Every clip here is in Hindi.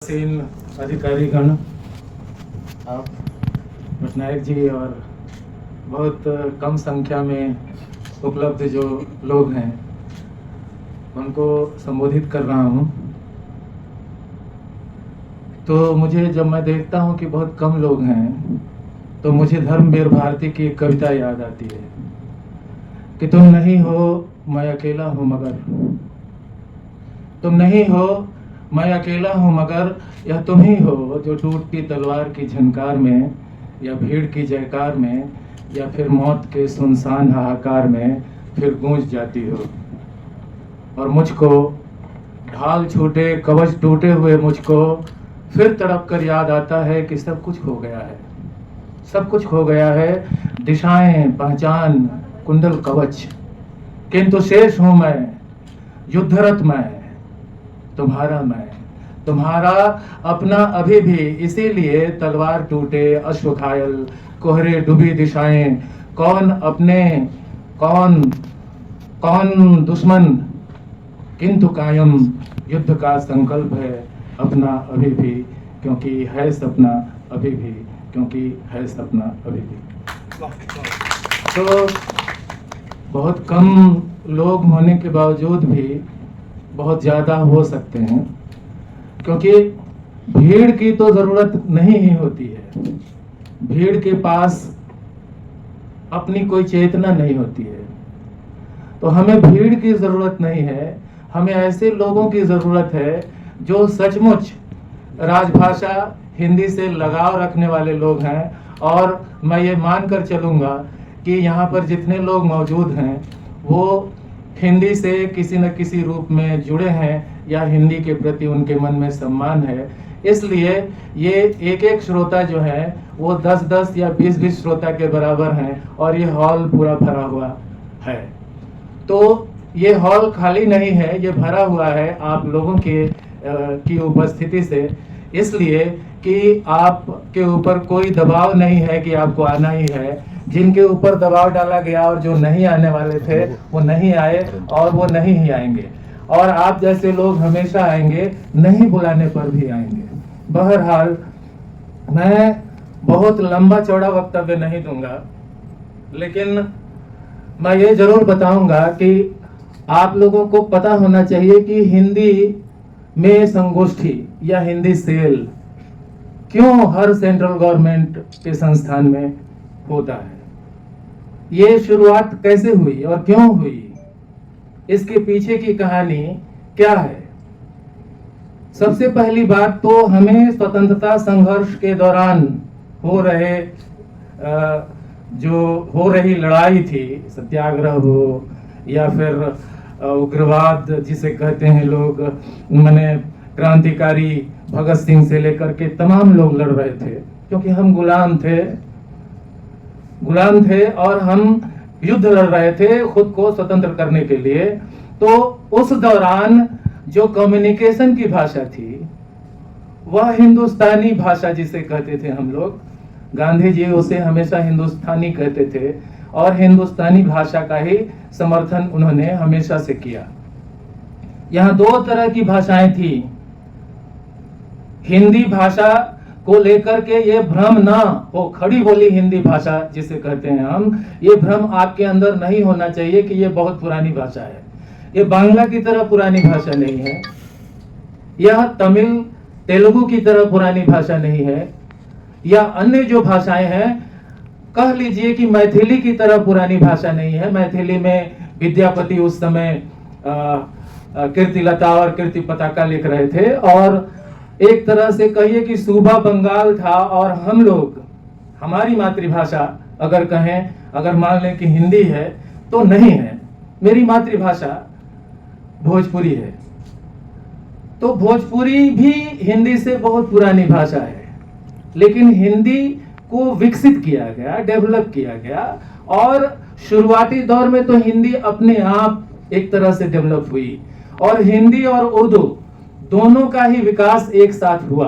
सीन अधिकारीगण, आप पटनायक जी और बहुत कम संख्या में उपलब्ध जो लोग हैं उनको संबोधित कर रहा हूं। तो मुझे जब मैं देखता हूं कि बहुत कम लोग हैं तो मुझे धर्मवीर भारती की एक कविता याद आती है कि तुम नहीं हो मैं अकेला हूं मगर, तुम नहीं हो मैं अकेला हूं मगर यह तुम ही हो जो टूटती तलवार की झनकार में या भीड़ की जयकार में या फिर मौत के सुनसान हाहाकार में फिर गूंज जाती हो। और मुझको ढाल छूटे कवच टूटे हुए मुझको फिर तड़प कर याद आता है कि सब कुछ हो गया है, सब कुछ हो गया है, दिशाएं पहचान कुंडल कवच, किंतु शेष हूं मैं युद्धरत मैं, तुम्हारा मैं, तुम्हारा अपना अभी भी। इसीलिए तलवार टूटे अश्व घायल कोहरे डूबी दिशाएं, कौन अपने कौन कौन दुश्मन, किंतु कायम युद्ध का संकल्प है अपना अभी भी, क्योंकि है सपना अभी भी, क्योंकि है सपना अभी भी। तो बहुत कम लोग होने के बावजूद भी बहुत ज़्यादा हो सकते हैं, क्योंकि भीड़ की तो ज़रूरत नहीं ही होती है। भीड़ के पास अपनी कोई चेतना नहीं होती है, तो हमें भीड़ की ज़रूरत नहीं है, हमें ऐसे लोगों की ज़रूरत है जो सचमुच राजभाषा हिंदी से लगाव रखने वाले लोग हैं। और मैं ये मानकर चलूँगा कि यहाँ पर जितने लोग मौजूद हैं वो हिंदी से किसी न किसी रूप में जुड़े हैं या हिंदी के प्रति उनके मन में सम्मान है। इसलिए ये एक एक श्रोता जो है वो 10-10 या 20-20 श्रोता के बराबर हैं और ये हॉल पूरा भरा हुआ है। तो ये हॉल खाली नहीं है, ये भरा हुआ है आप लोगों की उपस्थिति से, इसलिए कि आपके ऊपर कोई दबाव नहीं है कि आपको आना ही है। जिनके ऊपर दबाव डाला गया और जो नहीं आने वाले थे वो नहीं आए और वो नहीं ही आएंगे, और आप जैसे लोग हमेशा आएंगे, नहीं बुलाने पर भी आएंगे। बहरहाल मैं बहुत लंबा चौड़ा वक्तव्य नहीं दूंगा, लेकिन मैं ये जरूर बताऊंगा कि आप लोगों को पता होना चाहिए कि हिंदी में संगोष्ठी या हिंदी सेल क्यों हर सेंट्रल गवर्नमेंट के संस्थान में होता है। ये शुरुआत कैसे हुई और क्यों हुई, इसके पीछे की कहानी क्या है। सबसे पहली बात तो हमें स्वतंत्रता संघर्ष के दौरान हो रही लड़ाई थी, सत्याग्रह हो या फिर उग्रवाद जिसे कहते हैं लोग, माने क्रांतिकारी भगत सिंह से लेकर के तमाम लोग लड़ रहे थे, क्योंकि हम गुलाम थे और हम युद्ध लड़ रहे थे खुद को स्वतंत्र करने के लिए। तो उस दौरान जो कम्युनिकेशन की भाषा थी वह हिंदुस्तानी भाषा जिसे कहते थे हम लोग, गांधी जी उसे हमेशा हिंदुस्तानी कहते थे और हिंदुस्तानी भाषा का ही समर्थन उन्होंने हमेशा से किया। यहाँ दो तरह की भाषाएं थी। हिंदी भाषा को लेकर के ये भ्रम ना हो, खड़ी बोली हिंदी भाषा जिसे कहते हैं हम, ये भ्रम आपके अंदर नहीं होना चाहिए कि ये बहुत पुरानी भाषा है। ये बांग्ला की तरह पुरानी भाषा नहीं है, यह तमिल तेलुगु की तरह पुरानी भाषा नहीं है, या अन्य जो भाषाएं हैं कह लीजिए कि मैथिली की तरह पुरानी भाषा नहीं है। मैथिली में विद्यापति उस समय कीर्तिलता और कीर्ति पताका लिख रहे थे, और एक तरह से कहिए कि सूबा बंगाल था, और हम लोग हमारी मातृभाषा अगर कहें, अगर मान लें कि हिंदी है तो नहीं है, मेरी मातृभाषा भोजपुरी है। तो भोजपुरी भी हिंदी से बहुत पुरानी भाषा है, लेकिन हिंदी को विकसित किया गया, डेवलप किया गया, और शुरुआती दौर में तो हिंदी अपने आप एक तरह से डेवलप हुई, और हिंदी और उर्दू दोनों का ही विकास एक साथ हुआ।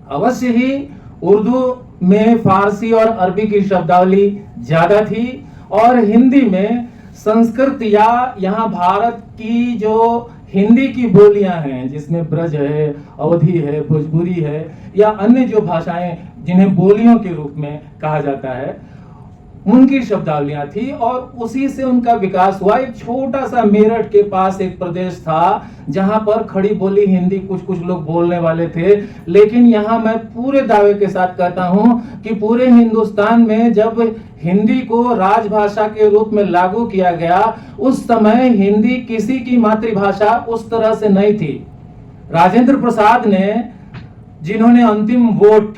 अवश्य ही उर्दू में फारसी और अरबी की शब्दावली ज्यादा थी, और हिंदी में संस्कृत या यहाँ भारत की जो हिंदी की बोलियां हैं जिसमें ब्रज है, अवधी है, भोजपुरी है या अन्य जो भाषाएं जिन्हें बोलियों के रूप में कहा जाता है, उनकी शब्दावलियां थी और उसी से उनका विकास हुआ। एक छोटा सा मेरठ के पास एक प्रदेश था जहां पर खड़ी बोली हिंदी कुछ कुछ लोग बोलने वाले थे, लेकिन यहां मैं पूरे दावे के साथ कहता हूं कि पूरे हिंदुस्तान में जब हिंदी को राजभाषा के रूप में लागू किया गया, उस समय हिंदी किसी की मातृभाषा उस तरह से नहीं थी। राजेंद्र प्रसाद ने, जिन्होंने अंतिम वोट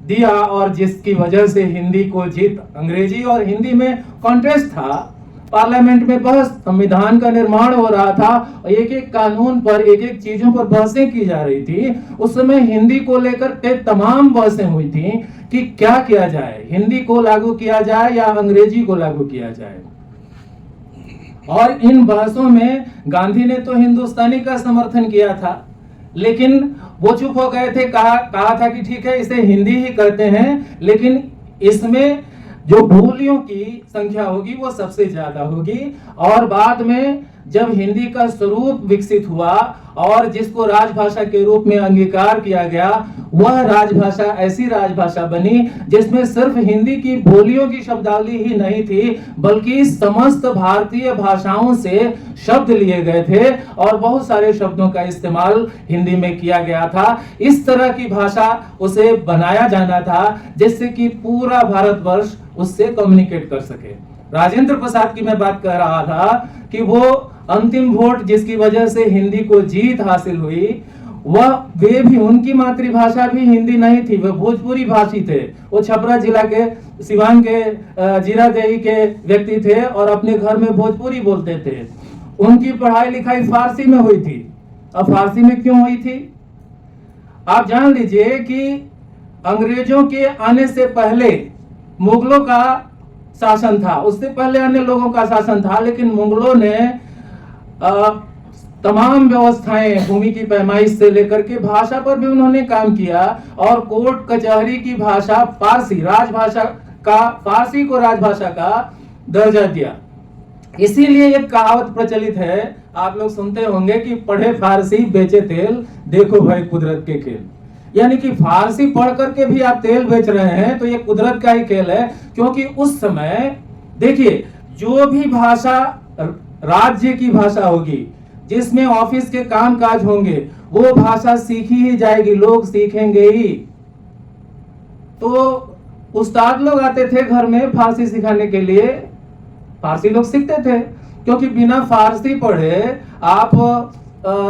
दिया और जिसकी वजह से हिंदी को जीत, अंग्रेजी और हिंदी में कॉन्टेस्ट था, पार्लियामेंट में बहस, संविधान का निर्माण हो रहा था, एक एक कानून पर, एक एक चीजों पर बहसें की जा रही थी। उस समय हिंदी को लेकर के तमाम बहसें हुई थी कि क्या किया जाए, हिंदी को लागू किया जाए या अंग्रेजी को लागू किया जाए। और इन बहसों में गांधी ने तो हिंदुस्तानी का समर्थन किया था, लेकिन वो चुप हो गए थे। कहा था कि ठीक है, इसे हिंदी ही करते हैं, लेकिन इसमें जो बोलियों की संख्या होगी वो सबसे ज्यादा होगी। और बाद में जब हिंदी का स्वरूप विकसित हुआ और जिसको राजभाषा के रूप में अंगीकार किया गया, वह राजभाषा ऐसी राजभाषा बनी जिसमें सिर्फ हिंदी की बोलियों की शब्दावली ही नहीं थी, बल्कि समस्त भारतीय भाषाओं से शब्द लिए गए थे और बहुत सारे शब्दों का इस्तेमाल हिंदी में किया गया था। इस तरह की भाषा उसे बनाया जाना था जिससे कि पूरा भारतवर्ष उससे कम्युनिकेट कर सके। राजेंद्र प्रसाद की मैं बात कर रहा था कि वो अंतिम वोट जिसकी वजह से हिंदी को जीत हासिल हुई, वे भी, उनकी मातृभाषा भी हिंदी नहीं थी, वे भोजपुरी भाषी थे। वो छपरा जिला के, सिवान के जीरादेई के व्यक्ति थे और अपने घर में भोजपुरी बोलते थे। उनकी पढ़ाई लिखाई फारसी में हुई थी। अब फारसी में क्यों हुई थी? आप जान लीजिए कि अंग्रेजों के आने से पहले मुगलों का शासन था, उससे पहले अन्य लोगों का शासन था, लेकिन मुगलों ने तमाम व्यवस्थाएं, भूमि की पैमाइश से लेकर के भाषा पर भी उन्होंने काम किया और कोर्ट कचहरी की भाषा फारसी, राजभाषा का, फारसी को राजभाषा का दर्जा दिया। इसीलिए एक कहावत प्रचलित है, आप लोग सुनते होंगे कि पढ़े फारसी बेचे तेल, देखो भाई कुदरत के खेल। यानी कि फारसी पढ़ करके भी आप तेल बेच रहे हैं, तो ये कुदरत का ही खेल है। क्योंकि उस समय देखिए, जो भी भाषा राज्य की भाषा होगी, जिसमें ऑफिस के कामकाज होंगे, वो भाषा सीखी ही जाएगी, लोग सीखेंगे ही। तो उस्ताद लोग आते थे घर में फारसी सिखाने के लिए, फारसी लोग सीखते थे, क्योंकि बिना फारसी पढ़े आप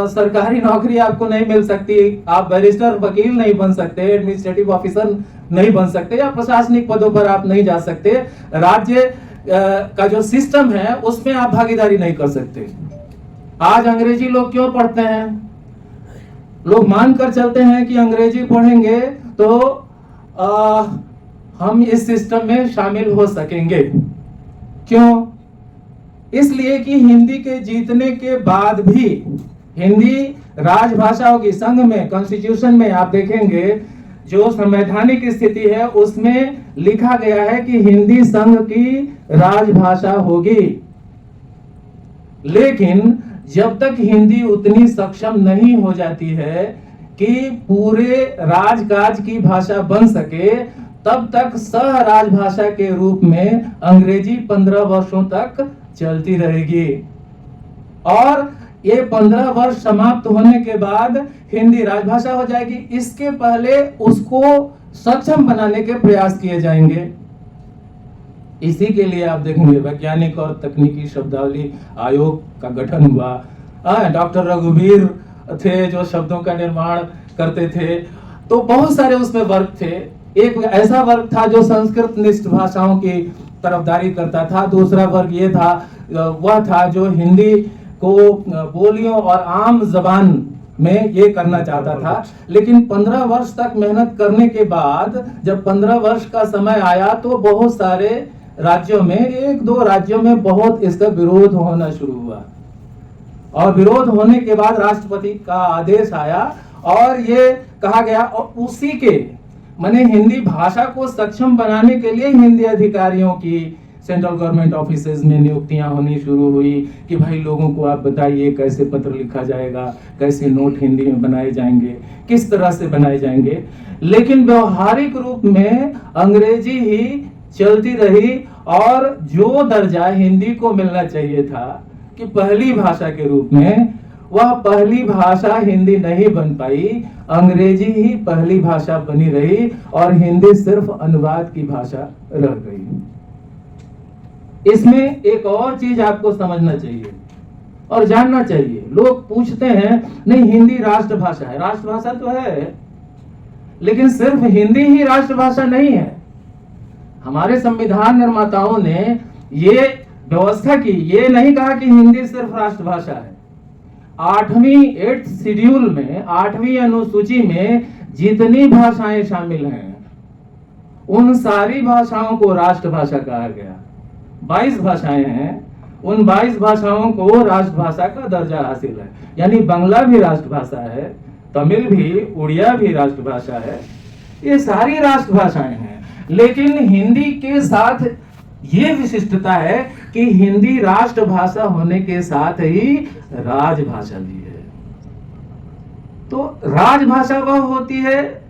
सरकारी नौकरी आपको नहीं मिल सकती, आप बैरिस्टर, वकील नहीं बन सकते, एडमिनिस्ट्रेटिव ऑफिसर नहीं बन सकते, या प्रशासनिक पदों पर आप नहीं जा सकते। राज्य का जो सिस्टम है उसमें आप भागीदारी नहीं कर सकते। आज अंग्रेजी लोग क्यों पढ़ते हैं? लोग मानकर चलते हैं कि अंग्रेजी पढ़ेंगे तो हम इस सिस्टम में शामिल हो सकेंगे। क्यों? इसलिए कि हिंदी के जीतने के बाद भी हिंदी राजभाषा होगी। संघ में, कॉन्स्टिट्यूशन में आप देखेंगे जो संवैधानिक स्थिति है उसमें लिखा गया है कि हिंदी संघ की राजभाषा होगी। लेकिन जब तक हिंदी उतनी सक्षम नहीं हो जाती है कि पूरे राजकाज की भाषा बन सके, तब तक सह राजभाषा के रूप में अंग्रेजी 15 वर्षों तक चलती रहेगी। और ये 15 वर्ष समाप्त होने के बाद हिंदी राजभाषा हो जाएगी। इसके पहले उसको सक्षम बनाने के प्रयास किए जाएंगे। इसी के लिए आप देखेंगे वैज्ञानिक और तकनीकी शब्दावली आयोग का गठन हुआ। डॉक्टर रघुवीर थे जो शब्दों का निर्माण करते थे। तो बहुत सारे उसमें वर्ग थे। एक ऐसा वर्ग था जो संस्कृत निष्ठ भाषाओं की तरफदारी करता था। दूसरा वर्ग ये था, वह था जो हिंदी को बोलियों और आम जबान में ये करना चाहता था। लेकिन 15 वर्ष तक मेहनत करने के बाद जब 15 वर्ष का समय आया तो बहुत सारे राज्यों में, 1-2 राज्यों में बहुत इसका विरोध होना शुरू हुआ। और विरोध होने के बाद राष्ट्रपति का आदेश आया और ये कहा गया, और उसी के माने हिंदी भाषा को सक्षम बनाने के लिए हिंदी अधिकारियों की सेंट्रल गवर्नमेंट ऑफिसेज में नियुक्तियां होनी शुरू हुई कि भाई लोगों को आप बताइए कैसे पत्र लिखा जाएगा, कैसे नोट हिंदी में बनाए जाएंगे, किस तरह से बनाए जाएंगे। लेकिन व्यवहारिक रूप में अंग्रेजी ही चलती रही और जो दर्जा हिंदी को मिलना चाहिए था कि पहली भाषा के रूप में, वह पहली भाषा हिंदी नहीं बन पाई, अंग्रेजी ही पहली भाषा बनी रही और हिंदी सिर्फ अनुवाद की भाषा रह गई। इसमें एक और चीज आपको समझना चाहिए और जानना चाहिए। लोग पूछते हैं नहीं हिंदी राष्ट्रभाषा है, राष्ट्रभाषा तो है, लेकिन सिर्फ हिंदी ही राष्ट्रभाषा नहीं है। हमारे संविधान निर्माताओं ने ये व्यवस्था की, ये नहीं कहा कि हिंदी सिर्फ राष्ट्रभाषा है। 8th शेड्यूल में, 8वीं अनुसूची में जितनी भाषाएं शामिल हैं उन सारी भाषाओं को राष्ट्रभाषा कहा गया। 22 भाषाएं हैं, उन 22 भाषाओं को राष्ट्रभाषा का दर्जा हासिल है। यानी बांग्ला भी राष्ट्रभाषा है, तमिल भी, उड़िया भी राष्ट्रभाषा है, ये सारी राष्ट्रभाषाएं हैं। लेकिन हिंदी के साथ ये विशिष्टता है कि हिंदी राष्ट्रभाषा होने के साथ ही राजभाषा भी है। तो राजभाषा वह होती है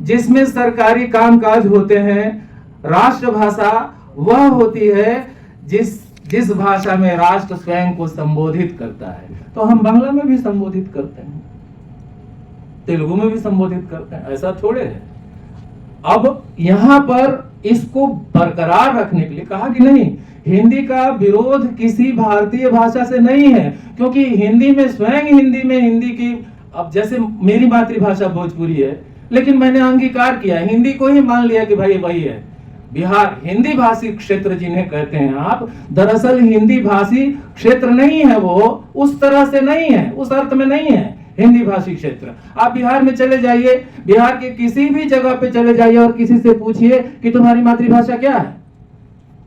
जिसमें सरकारी कामकाज होते हैं, राष्ट्रभाषा वह होती है जिस भाषा में राष्ट्र स्वयं को संबोधित करता है। तो हम बांग्ला में भी संबोधित करते हैं, तेलुगु में भी संबोधित करते हैं, ऐसा थोड़े है। अब यहाँ पर इसको बरकरार रखने के लिए कहा कि नहीं, हिंदी का विरोध किसी भारतीय भाषा से नहीं है, क्योंकि हिंदी में स्वयं हिंदी की, अब जैसे मेरी मातृभाषा भोजपुरी है, लेकिन मैंने अंगीकार किया, हिंदी को ही मान लिया कि भाई वही है। बिहार हिंदी भाषी क्षेत्र जिन्हें कहते हैं आप, दरअसल हिंदी भाषी क्षेत्र नहीं है, वो उस तरह से नहीं है, उस अर्थ में नहीं है हिंदी भाषी क्षेत्र। आप बिहार में चले जाइए, बिहार के किसी भी जगह पे चले जाइए और किसी से पूछिए कि तुम्हारी मातृभाषा क्या है,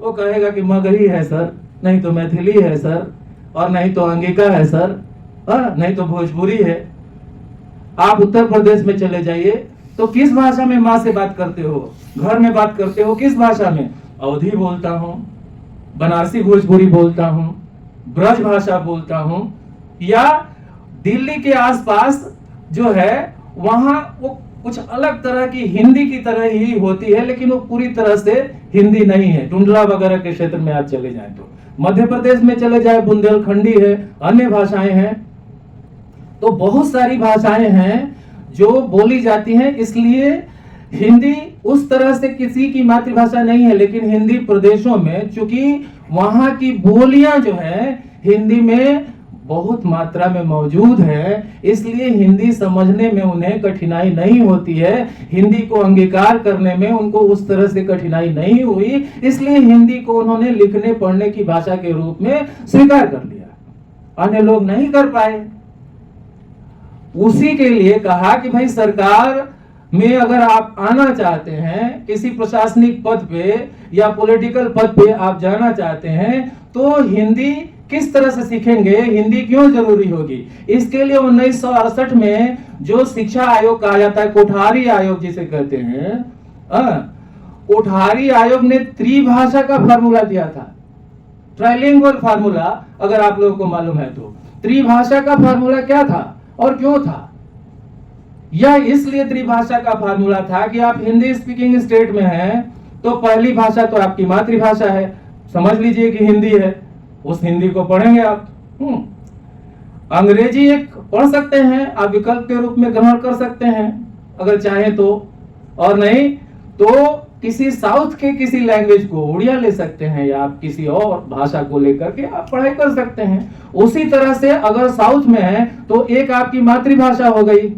वो कहेगा कि मगही है सर, नहीं तो मैथिली है सर, और नहीं तो अंगिका है सर, नहीं तो भोजपुरी है। आप उत्तर प्रदेश में चले जाइए तो किस भाषा में माँ से बात करते हो, घर में बात करते हो, किस भाषा में? अवधी बोलता हूँ, बनारसी भोजपुरी बोलता हूँ, ब्रज भाषा बोलता हूँ, या दिल्ली के आसपास जो है वहां वो कुछ अलग तरह की हिंदी की तरह ही होती है, लेकिन वो पूरी तरह से हिंदी नहीं है। टुंडला वगैरह के क्षेत्र में आप चले जाएं तो, मध्य प्रदेश में चले जाए बुंदेलखंडी है, अन्य भाषाएं हैं। तो बहुत सारी भाषाएं हैं जो बोली जाती हैं, इसलिए हिंदी उस तरह से किसी की मातृभाषा नहीं है। लेकिन हिंदी प्रदेशों में चूंकि वहां की बोलियां जो है हिंदी में बहुत मात्रा में मौजूद है, इसलिए हिंदी समझने में उन्हें कठिनाई नहीं होती है, हिंदी को अंगीकार करने में उनको उस तरह से कठिनाई नहीं हुई, इसलिए हिंदी को उन्होंने लिखने पढ़ने की भाषा के रूप में स्वीकार कर लिया। अन्य लोग नहीं कर पाए। उसी के लिए कहा कि भाई सरकार में अगर आप आना चाहते हैं, किसी प्रशासनिक पद पे या पॉलिटिकल पद पे आप जाना चाहते हैं, तो हिंदी किस तरह से सीखेंगे, हिंदी क्यों जरूरी होगी। इसके लिए 1968 में जो शिक्षा आयोग कहा जाता है, कोठारी आयोग जिसे कहते हैं, कोठारी आयोग ने त्रिभाषा का फार्मूला दिया था, ट्राइलिंगुअल फार्मूला। अगर आप लोगों को मालूम है तो त्रिभाषा का फार्मूला क्या था और क्यों था? यह इसलिए त्रिभाषा का फार्मूला था कि आप हिंदी स्पीकिंग स्टेट में हैं तो पहली भाषा तो आपकी मातृभाषा है, समझ लीजिए कि हिंदी है, उस हिंदी को पढ़ेंगे आप। अंग्रेजी एक पढ़ सकते हैं, आप विकल्प के रूप में ग्रहण कर सकते हैं अगर चाहें तो, और नहीं तो किसी साउथ के किसी लैंग्वेज को, उड़िया ले सकते हैं या आप किसी और भाषा को लेकर के आप पढ़ाई कर सकते हैं। उसी तरह से अगर साउथ में है तो एक आपकी मातृभाषा हो गई,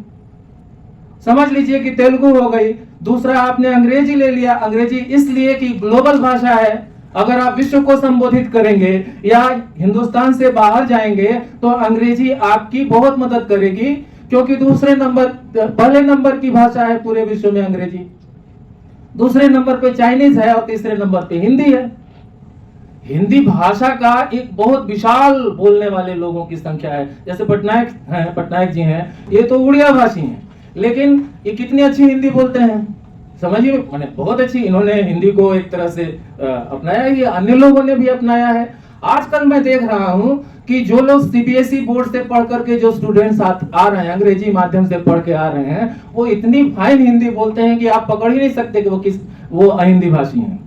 समझ लीजिए कि तेलुगु हो गई। दूसरा आपने अंग्रेजी ले लिया, अंग्रेजी इसलिए कि ग्लोबल भाषा है, अगर आप विश्व को संबोधित करेंगे या हिंदुस्तान से बाहर जाएंगे तो अंग्रेजी आपकी बहुत मदद करेगी, क्योंकि पहले नंबर की भाषा है पूरे विश्व में अंग्रेजी, दूसरे नंबर पे चाइनीज है और तीसरे नंबर पे हिंदी है। हिंदी भाषा का एक बहुत विशाल बोलने वाले लोगों की संख्या है। जैसे पटनायक जी हैं, ये तो उड़िया भाषी हैं, लेकिन ये कितनी अच्छी हिंदी बोलते हैं, समझिए, मैंने बहुत अच्छी इन्होंने हिंदी को एक तरह से अपनाया, ये अन्य लोगों ने भी अपनाया है। आजकल मैं देख रहा हूं कि जो लोग सीबीएसई बोर्ड से पढ़ करके जो स्टूडेंट्स आ रहे हैं, अंग्रेजी माध्यम से पढ़ के आ रहे हैं, वो इतनी फाइन हिंदी बोलते हैं कि आप पकड़ ही नहीं सकते कि वो अहिंदी भाषी हैं।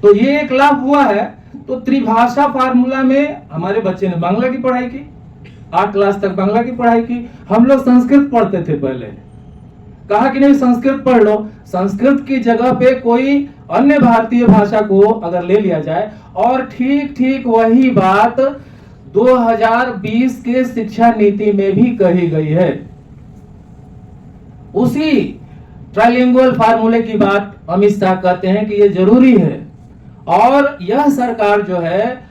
तो ये एक लाभ हुआ है। तो त्रिभाषा फार्मूला में हमारे बच्चे ने बांग्ला की पढ़ाई की, 8 क्लास तक बांग्ला की पढ़ाई की। हम लोग संस्कृत पढ़ते थे पहले, कहा कि नहीं संस्कृत पढ़ लो। संस्कृत की जगह पे कोई अन्य भारतीय भाषा को अगर ले लिया जाए, और ठीक ठीक वही बात 2020 के शिक्षा नीति में भी कही गई है। उसी ट्राइलिंगुअल फार्मूले की बात अमित शाह कहते हैं कि ये जरूरी है, और यह सरकार जो है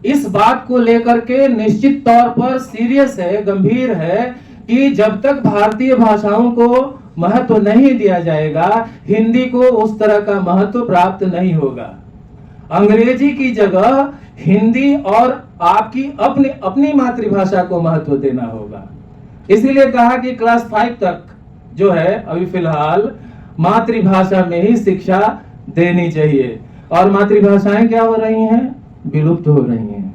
इस बात को लेकर के निश्चित तौर पर सीरियस है, गंभीर है, कि जब तक भारतीय भाषाओं को महत्व नहीं दिया जाएगा, हिंदी को उस तरह का महत्व प्राप्त नहीं होगा। अंग्रेजी की जगह हिंदी और आपकी अपनी मातृभाषा को महत्व देना होगा। इसीलिए कहा कि क्लास 5 तक जो है अभी फिलहाल मातृभाषा में ही शिक्षा देनी चाहिए। और मातृभाषाएं क्या हो रही हैं? विलुप्त हो रही हैं।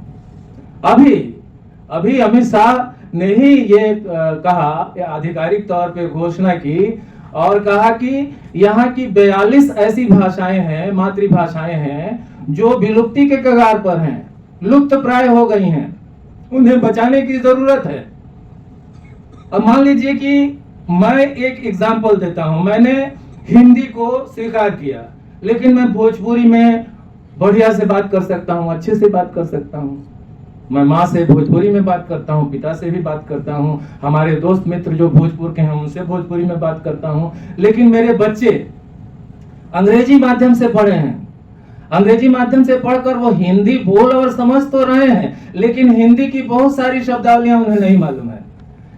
अभी अमित शाह ने ही ये कहा, आधिकारिक तौर पे घोषणा की और कहा कि यहाँ की 42 ऐसी भाषाएं हैं, मातृभाषाएं हैं, जो विलुप्ति के कगार पर हैं, लुप्त प्राय हो गई हैं, उन्हें बचाने की जरूरत है। अब मान लीजिए कि मैं एक एग्जाम्पल देता हूं, मैंने हिंदी को स्वीकार किया, लेकिन मैं भोजपुरी में बढ़िया से बात कर सकता हूं, अच्छे से बात कर सकता हूं। मैं माँ से भोजपुरी में बात करता हूँ, पिता से भी बात करता हूँ, हमारे दोस्त मित्र जो भोजपुर के हैं उनसे भोजपुरी में बात करता हूँ। लेकिन मेरे बच्चे अंग्रेजी माध्यम से पढ़े हैं, अंग्रेजी माध्यम से पढ़कर वो हिंदी बोल और समझ तो रहे हैं, लेकिन हिंदी की बहुत सारी शब्दावलियां उन्हें नहीं मालूम है।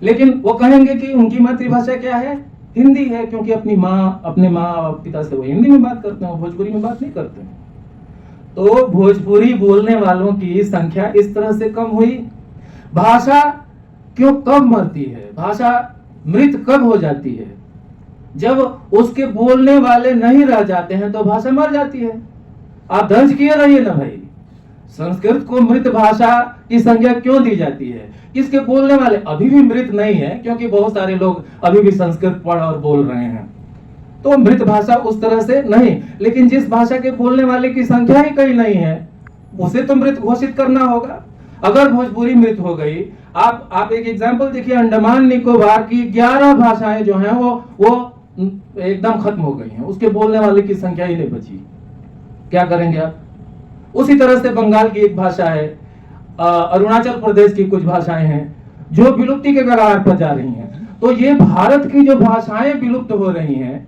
लेकिन वो कहेंगे कि उनकी मातृभाषा क्या है? हिंदी है, क्योंकि अपने माँ और पिता से वो हिंदी में बात करते हैं, भोजपुरी में बात नहीं करते हैं। तो भोजपुरी बोलने वालों की संख्या इस तरह से कम हुई। भाषा क्यों कब मरती है? भाषा मृत कब हो जाती है? जब उसके बोलने वाले नहीं रह जाते हैं तो भाषा मर जाती है। आप दर्ज किए रहिए ना भाई, संस्कृत को मृत भाषा की संज्ञा क्यों दी जाती है? इसके बोलने वाले अभी भी मृत नहीं है, क्योंकि बहुत सारे लोग अभी भी संस्कृत पढ़ और बोल रहे हैं, तो मृत भाषा उस तरह से नहीं। लेकिन जिस भाषा के बोलने वाले की संख्या ही कहीं नहीं है, उसे तो मृत घोषित करना होगा। अगर भोजपुरी मृत हो गई, आप एक एग्जांपल देखिए, अंडमान निकोबार की 11 भाषाएं जो हैं वो एकदम खत्म हो गई हैं, उसके बोलने वाले की संख्या ही नहीं बची। क्या करेंगे आप? उसी तरह से बंगाल की एक भाषा है, अरुणाचल प्रदेश की कुछ भाषाएं हैं जो विलुप्ति के कगार पर जा रही हैं। तो ये भारत की जो भाषाएं विलुप्त हो रही हैं,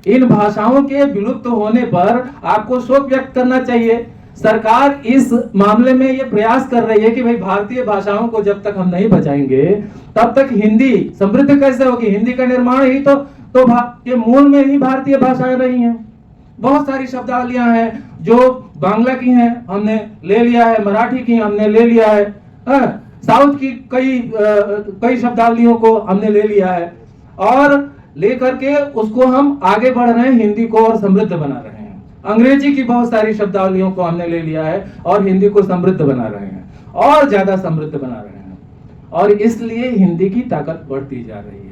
इन भाषाओं के विलुप्त होने पर आपको शोक व्यक्त करना चाहिए। सरकार इस मामले में ये प्रयास कर रही है कि भाई भारतीय भाषाओं को जब तक हम नहीं बचाएंगे तब तक हिंदी समृद्ध कैसे होगी? हिंदी का निर्माण ही तो के मूल में ही भारतीय भाषाएं रही हैं। बहुत सारी शब्दावलियां हैं जो बांग्ला की हैं, हमने ले लिया है, मराठी की हमने ले लिया है, साउथ की कई शब्दावलियों को हमने ले लिया है, और लेकर के उसको हम आगे बढ़ रहे हैं, हिंदी को और समृद्ध बना रहे हैं। अंग्रेजी की बहुत सारी शब्दावलियों को हमने ले लिया है और हिंदी को समृद्ध बना रहे हैं, और ज्यादा समृद्ध बना रहे हैं, और इसलिए हिंदी की ताकत बढ़ती जा रही है।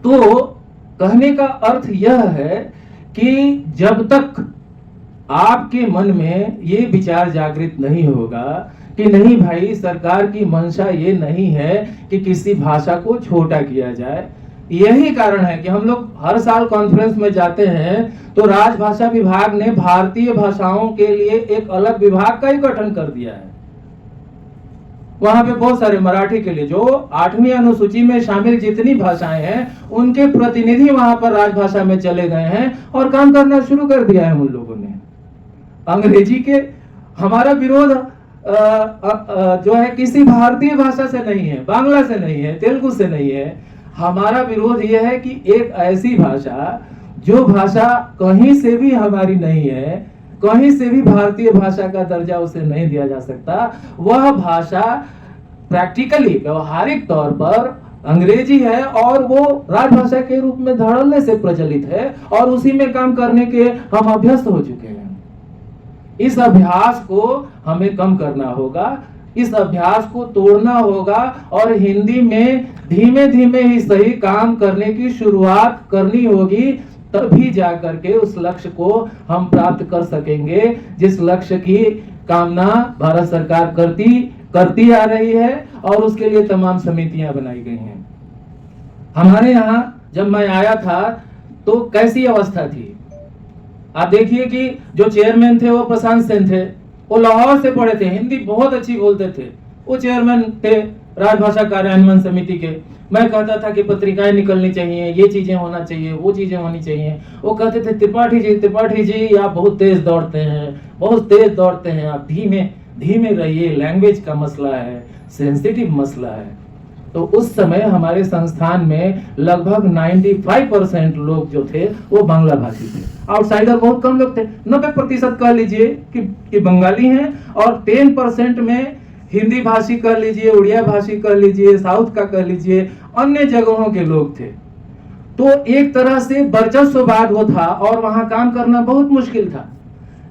तो कहने का अर्थ यह है कि जब तक आपके मन में ये विचार जागृत नहीं होगा कि नहीं भाई, सरकार की मंशा ये नहीं है कि किसी भाषा को छोटा किया जाए। यही कारण है कि हम लोग हर साल कॉन्फ्रेंस में जाते हैं तो राजभाषा विभाग ने भारतीय भाषाओं के लिए एक अलग विभाग का ही गठन कर दिया है। वहां पे बहुत सारे मराठी के लिए जो 8वीं अनुसूची में शामिल जितनी भाषाएं हैं उनके प्रतिनिधि वहां पर राजभाषा में चले गए हैं और काम करना शुरू कर दिया है उन लोगों ने। अंग्रेजी के हमारा विरोध जो है किसी भारतीय भाषा से नहीं है, बांग्ला से नहीं है, तेलुगु से नहीं है। हमारा विरोध यह है कि एक ऐसी भाषा जो भाषा कहीं से भी हमारी नहीं है, कहीं से भी भारतीय भाषा का दर्जा उसे नहीं दिया जा सकता, वह भाषा प्रैक्टिकली व्यावहारिक तौर पर अंग्रेजी है और वो राजभाषा के रूप में धड़ल्ले से प्रचलित है और उसी में काम करने के हम अभ्यस्त हो चुके हैं। इस अभ्यास को हमें कम करना होगा, इस अभ्यास को तोड़ना होगा और हिंदी में धीमे धीमे ही सही काम करने की शुरुआत करनी होगी, तभी जाकर के उस लक्ष्य को हम प्राप्त कर सकेंगे जिस लक्ष्य की कामना भारत सरकार करती आ रही है और उसके लिए तमाम समितियां बनाई गई हैं। हमारे यहाँ जब मैं आया था तो कैसी अवस्था थी, आप देखिए कि जो चेयरमैन थे वो प्रशांत सेन थे, वो लाहौर से पढ़े थे, हिंदी बहुत अच्छी बोलते थे, वो चेयरमैन थे राजभाषा कार्यान्वयन समिति के। मैं कहता था कि पत्रिकाएं निकलनी चाहिए, ये चीजें होना चाहिए, वो चीजें होनी चाहिए। वो कहते थे त्रिपाठी जी आप बहुत तेज दौड़ते हैं, आप धीमे रहिए, लैंग्वेज का मसला है, सेंसिटिव मसला है। तो उस समय हमारे संस्थान में लगभग 95% लोग जो थे वो बांग्ला भाषी थे, आउटसाइडर बहुत कम लोग थे। 90% कह लीजिए कि बंगाली हैं और 10% में हिंदी भाषी कह लीजिए, उड़िया भाषी कह लीजिए, साउथ का कह लीजिए, अन्य जगहों के लोग थे। तो एक तरह से वर्चस्ववाद वो था और वहां काम करना बहुत मुश्किल था।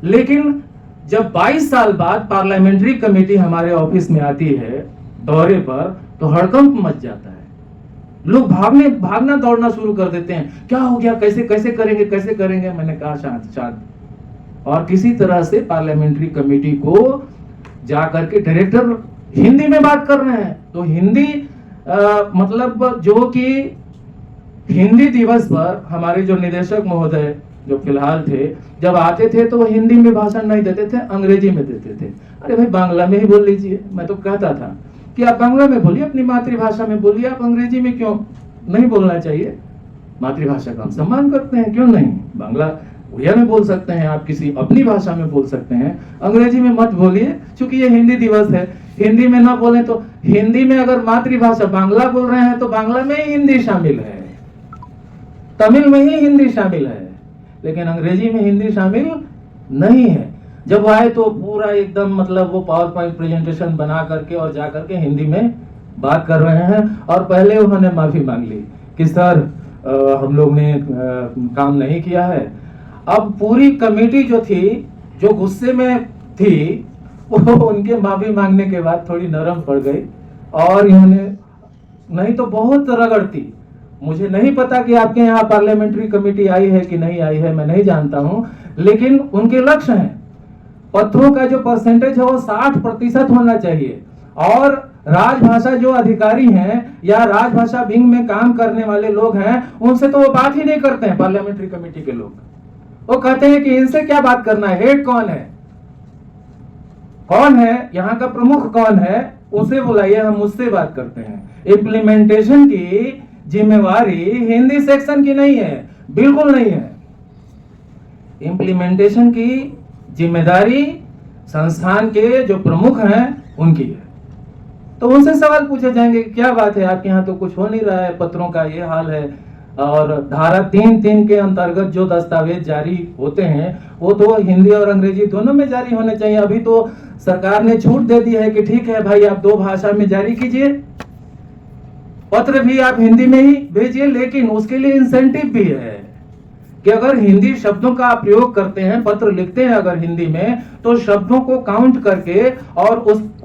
लेकिन जब 22 साल बाद पार्लियामेंट्री कमेटी हमारे ऑफिस में आती है दौरे पर, तो हड़कंप मच जाता है। लोग भागना दौड़ना शुरू कर देते हैं, क्या हो गया, कैसे करेंगे। मैंने कहा शांत और किसी तरह से पार्लियामेंट्री कमेटी को जाकर के डायरेक्टर हिंदी में बात कर रहे हैं। तो हिंदी मतलब जो कि हिंदी दिवस पर हमारे जो निदेशक महोदय जो फिलहाल थे, जब आते थे तो वो हिंदी में भाषण नहीं देते थे, अंग्रेजी में देते थे। अरे भाई बांग्ला में ही बोल लीजिए। मैं तो कहता था कि आप बांग्ला में बोलिए, अपनी मातृभाषा में बोलिए, आप अंग्रेजी में क्यों नहीं बोलना चाहिए? मातृभाषा का हम सम्मान करते हैं, क्यों नहीं? बांग्ला उड़िया में बोल सकते हैं, आप किसी अपनी भाषा में बोल सकते हैं, अंग्रेजी में मत बोलिए, क्योंकि ये हिंदी दिवस है। हिंदी में ना बोले तो हिंदी में अगर मातृभाषा बांग्ला बोल रहे हैं तो बांग्ला में ही हिंदी शामिल है, तमिल में ही हिंदी शामिल है, लेकिन अंग्रेजी में हिंदी शामिल नहीं है। जब वो आए तो पूरा एकदम मतलब वो पावर पॉइंट प्रेजेंटेशन बना करके और जा करके हिंदी में बात कर रहे हैं और पहले उन्होंने माफी मांग ली कि सर हम लोग ने काम नहीं किया है। अब पूरी कमेटी जो थी, जो गुस्से में थी, वो उनके माफी मांगने के बाद थोड़ी नरम पड़ गई और इन्होंने नहीं तो बहुत रगड़ती। मुझे नहीं पता कि आपके यहाँ पार्लियामेंट्री कमेटी आई है कि नहीं आई है, मैं नहीं जानता हूँ, लेकिन उनके लक्ष्य हैं। पत्रों का जो परसेंटेज है वो 60% होना चाहिए और राजभाषा जो अधिकारी हैं या राजभाषा विंग में काम करने वाले लोग हैं, उनसे तो वो बात ही नहीं करते हैं। पार्लियामेंट्री कमेटी के लोग वो कहते हैं कि इनसे क्या बात करना है, हेड कौन है, यहाँ का प्रमुख कौन है, उसे बुलाइए, हम उससे बात करते हैं। इम्प्लीमेंटेशन की जिम्मेवारी हिंदी सेक्शन की नहीं है, बिल्कुल नहीं है। इम्प्लीमेंटेशन की जिम्मेदारी संस्थान के जो प्रमुख हैं उनकी है। तो उनसे सवाल पूछे जाएंगे क्या बात है, आपके यहाँ तो कुछ हो नहीं रहा है, पत्रों का ये हाल है। और धारा 3(3) के अंतर्गत जो दस्तावेज जारी होते हैं वो तो हिंदी और अंग्रेजी दोनों में जारी होने चाहिए। अभी तो सरकार ने छूट दे दी है कि ठीक है भाई, आप 2 भाषा में जारी कीजिए, पत्र भी आप हिंदी में ही भेजिए, लेकिन उसके लिए इंसेंटिव भी है कि अगर हिंदी शब्दों का आप प्रयोग करते हैं, पत्र लिखते हैं अगर हिंदी में, तो शब्दों को काउंट करके और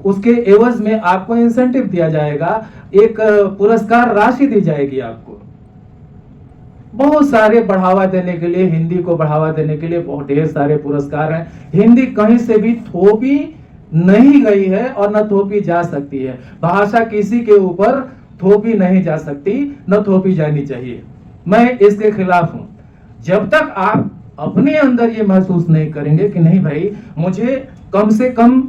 उसके एवज में आपको इंसेंटिव दिया जाएगा, एक पुरस्कार राशि दी जाएगी आपको। बहुत सारे बढ़ावा देने के लिए, हिंदी को बढ़ावा देने के लिए बहुत ढेर सारे पुरस्कार हैं। हिंदी कहीं से भी थोपी नहीं गई है और न थोपी जा सकती है। भाषा किसी के ऊपर थोपी नहीं जा सकती, न थोपी जानी चाहिए। मैं इसके खिलाफ हूं। जब तक आप अपने अंदर ये महसूस नहीं करेंगे कि नहीं भाई, मुझे कम से कम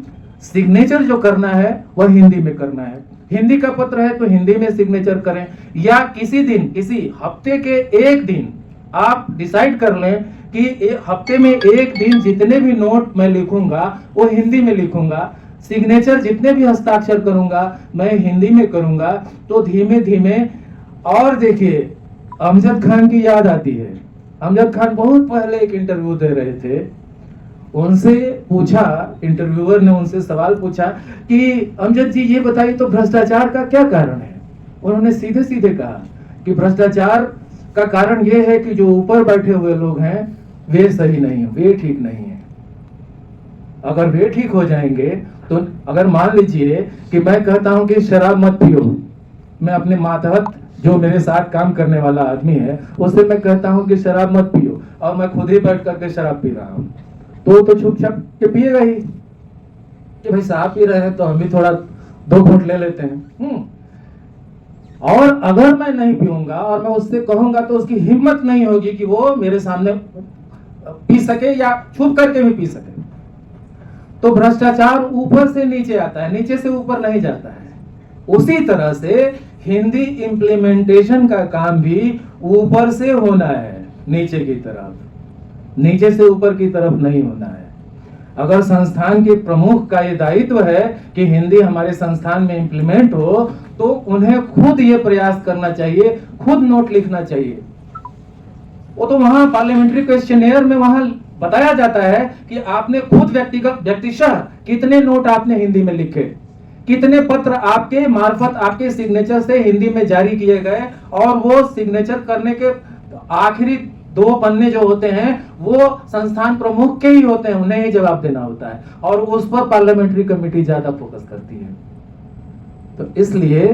सिग्नेचर जो करना है वह हिंदी में करना है, हिंदी का पत्र है तो हिंदी में सिग्नेचर करें, या किसी दिन, किसी हफ्ते के एक दिन आप डिसाइड कर लें कि हफ्ते में एक दिन जितने भी नोट मैं लिखूंगा वो हिंदी में लिखूंगा, सिग्नेचर जितने भी हस्ताक्षर करूंगा मैं हिंदी में करूंगा। तो धीमे धीमे, और देखिए अमजद खान की याद आती है। अमजद खान बहुत पहले एक इंटरव्यू दे रहे थे, उनसे पूछा, इंटरव्यूअर ने उनसे सवाल पूछा कि अमजद जी ये बताइए तो भ्रष्टाचार का क्या कारण है? उन्होंने सीधे सीधे कहा कि भ्रष्टाचार का कारण यह है कि जो ऊपर बैठे हुए लोग हैं वे सही नहीं है, वे ठीक नहीं है। अगर वे ठीक हो जाएंगे तो अगर मान लीजिए कि मैं कहता हूं कि शराब मत पियो, मैं अपने मातहत जो मेरे साथ काम करने वाला आदमी है उससे मैं कहता हूं कि शराब मत पियो, और मैं खुद ही बैठ करके शराब पी रहा हूं, तो चुपचाप के पिएगा ही कि भाई साहब पी रहे हैं तो हम भी थोड़ा 2 घूंट ले लेते हैं। और अगर मैं नहीं पीऊंगा और मैं उससे कहूंगा तो उसकी हिम्मत नहीं होगी कि वो मेरे सामने पी सके या छुप करके भी पी सके। तो भ्रष्टाचार ऊपर से नीचे आता है, नीचे से ऊपर नहीं जाता है। उसी तरह से हिंदी इम्प्लीमेंटेशन का काम भी ऊपर से होना है, नीचे की तरफ, नीचे से ऊपर की तरफ नहीं होना है। अगर संस्थान के प्रमुख का ये दायित्व है कि हिंदी हमारे संस्थान में इंप्लीमेंट हो, तो उन्हें खुद ये प्रयास करना चाहिए, खुद नोट लिखना चाहिए। वो तो वहां पार्लियामेंट्री क्वेश्चनियर में वहां बताया जाता है कि आपने खुद व्यक्तिशः कितने नोट आपने हिंदी में लिखे, कितने पत्र आपके मार्फत आपके सिग्नेचर से हिंदी में जारी किए गए, और वो सिग्नेचर करने के आखिरी 2 पन्ने जो होते हैं वो संस्थान प्रमुख के ही होते हैं, उन्हें ही जवाब देना होता है, और उस पर पार्लियामेंट्री कमेटी ज्यादा फोकस करती है। तो इसलिए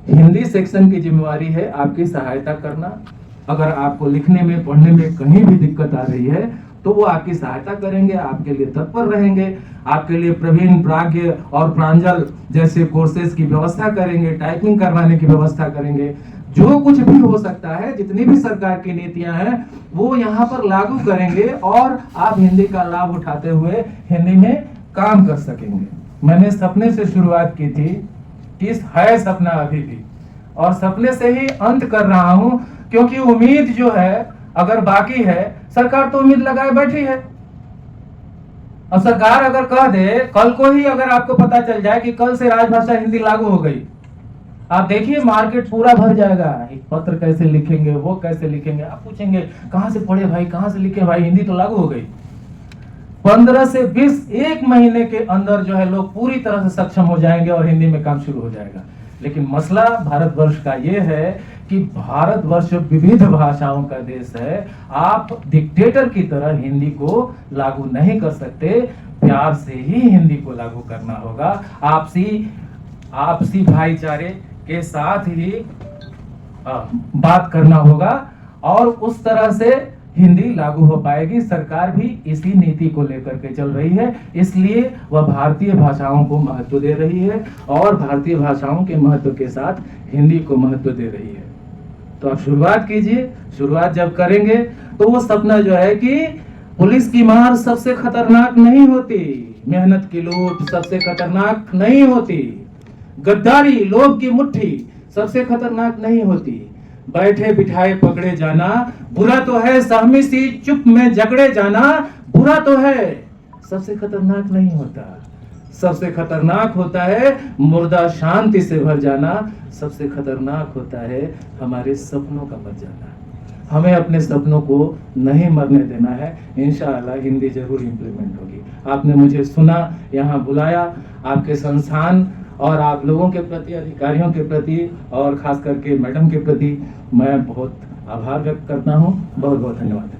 हिंदी सेक्शन की जिम्मेवारी है आपकी सहायता करना। अगर आपको लिखने में पढ़ने में कहीं भी दिक्कत आ रही है तो वो आपकी सहायता करेंगे, आपके लिए तत्पर रहेंगे, आपके लिए प्रवीण, प्राज्ञ और प्रांजल जैसे कोर्सेज की व्यवस्था करेंगे, टाइपिंग करवाने की व्यवस्था करेंगे। जो कुछ भी हो सकता है, जितनी भी सरकार की नीतियां हैं वो यहाँ पर लागू करेंगे और आप हिंदी का लाभ उठाते हुए हिंदी में काम कर सकेंगे। मैंने सपने से शुरुआत की थी कि है सपना अभी भी, और सपने से ही अंत कर रहा हूं, क्योंकि उम्मीद जो है अगर बाकी है, सरकार तो उम्मीद लगाए बैठी है। और सरकार अगर कह दे, कल को ही अगर आपको पता चल जाए कि कल से राजभाषा हिंदी लागू हो गई, आप देखिए मार्केट पूरा भर जाएगा। एक पत्र कैसे लिखेंगे, वो कैसे लिखेंगे, आप पूछेंगे कहां से पढ़े भाई, कहां से लिखे भाई, हिंदी तो लागू हो गई। 15 से 20 एक महीने के अंदर जो है लोग पूरी तरह से सक्षम हो जाएंगे और हिंदी में काम शुरू हो जाएगा। लेकिन मसला भारतवर्ष का ये है कि भारतवर्ष विविध भाषाओं का देश है। आप डिक्टेटर की तरह हिंदी को लागू नहीं कर सकते, प्यार से ही हिंदी को लागू करना होगा। आपसी भाईचारे के साथ ही बात करना होगा, और उस तरह से हिंदी लागू हो पाएगी। सरकार भी इसी नीति को लेकर के चल रही है, इसलिए वह भारतीय भाषाओं को महत्व दे रही है और भारतीय भाषाओं के महत्व के साथ हिंदी को महत्व दे रही है। तो आप शुरुआत कीजिए। शुरुआत जब करेंगे तो वो सपना जो है कि पुलिस की मार सबसे खतरनाक नहीं होती, मेहनत की लूट सबसे खतरनाक नहीं होती, गद्दारी, लोभ की मुट्ठी सबसे खतरनाक नहीं होती, बैठे बिठाए पकड़े जाना बुरा तो है, सहमी सी चुप में झगड़े जाना बुरा तो है, सबसे खतरनाक नहीं होता। सबसे खतरनाक होता है मुर्दा शांति से भर जाना, सबसे खतरनाक होता है हमारे सपनों का मर जाना। हमें अपने सपनों को नहीं मरने देना है। इंशाअल्लाह हिंदी जरूर इंप्लीमेंट होगी। आपने मुझे सुना, यहाँ बुलाया, आपके संस्थान और आप लोगों के प्रति, अधिकारियों के प्रति और खास करके मैडम के प्रति मैं बहुत आभार व्यक्त करता हूँ। बहुत बहुत धन्यवाद।